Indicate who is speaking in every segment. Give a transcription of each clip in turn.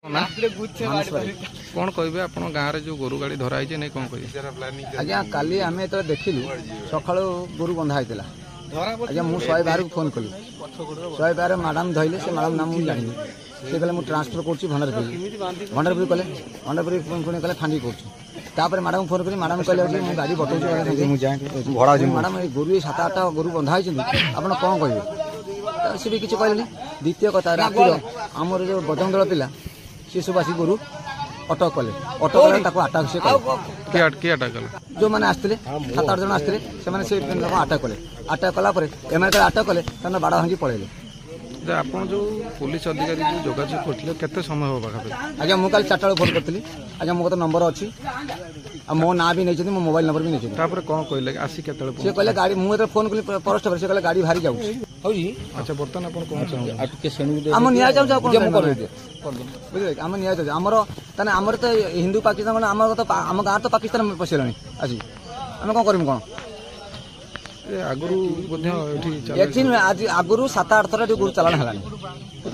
Speaker 1: कौन कहे आप गाँव में जो गोरु गाड़ी धराई नहीं कौन कहे
Speaker 2: आज्ञा काली आम तो देखिलु सका गोरु बंधा होता आज्ञा मुझे 112 को फोन कली 112 मैडम धरले से मैडम नाम मुझे जानी से कहले मुझे ट्रांसफर कर भंडारपुर कले भंडारपुर पुणी कले फांडी कर मैडम फोन करी मैडम कहले मुझे गाड़ी बटौची मैडम गोरु 7-8 गोरु बंधा आप कौन कहे सी भी किसी कहले द्वितीय कथा रातिर आमर जो बजरंग दल पिला सी सब आस गोरु अटक कले अटक से जो मैंने आसते 7-8 जन आसते से अटक कले अटक कलापर एम अटक कले बाड़ भांगी पलैले
Speaker 1: आप जो पुलिस अधिकारी जो जोगाजोग करते केते समय हो पाखा
Speaker 2: आज्ञा मुझे कल 4टा फोन करी आज्ञा मो नंबर अच्छी मो ना भी नहीं मो मोबाइल नंबर भी नहीं
Speaker 1: कौन कहले आसी के
Speaker 2: कहले गाड़ी मुझे फोन कली फरेस्ट से कहले गाड़ी बाहरी जाऊँ
Speaker 1: अच्छा बर्तमान आप कौन चाहते
Speaker 2: आम नि बुझे आम नि आमर आमर तो हिंदू पाकिस्तान आम गाँव तो पाकिस्तान पशिला आज आम कौन करूँ कौन
Speaker 1: आगुरी
Speaker 2: आज आगुरी 7-8 थर गोरु चालाण है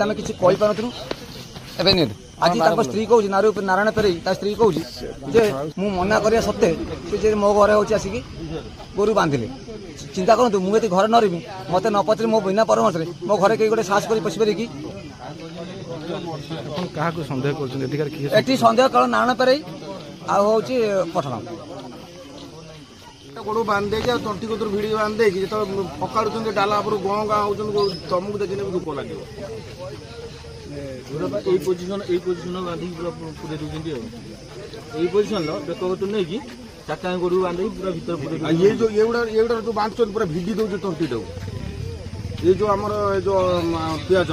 Speaker 2: आम किसी कही पार्नु एवं आज स्त्री कौन नारायण पेरे स्त्री कौन मु मना करा सत्ते मो घर हो आसिक गोरु बांधिले चिंता करूँ मुझे घर न रही मत न पचरे मो बिना परामर्श मो घर कई गोटे साहस कर पशिपारे कि
Speaker 1: सन्देह
Speaker 2: सन्देह कल नारायण पेरे आउ पठन
Speaker 3: गोड़ बांध दे तंटी कतर भिड़ी बांध दे जो पकाड़ुं डाला उपर गाँ गाँ हो तुमको देखने भी दुख लगे पोजिशन बांधिकी पूरा पूरे दूसरी पोजिशन बेक नहीं कि 4टा गोरु बांधे पूरा भीतर पूरे ये जो बांधुं पूरा भिड़ी दौर तंटी ये जो आमर जो पियाज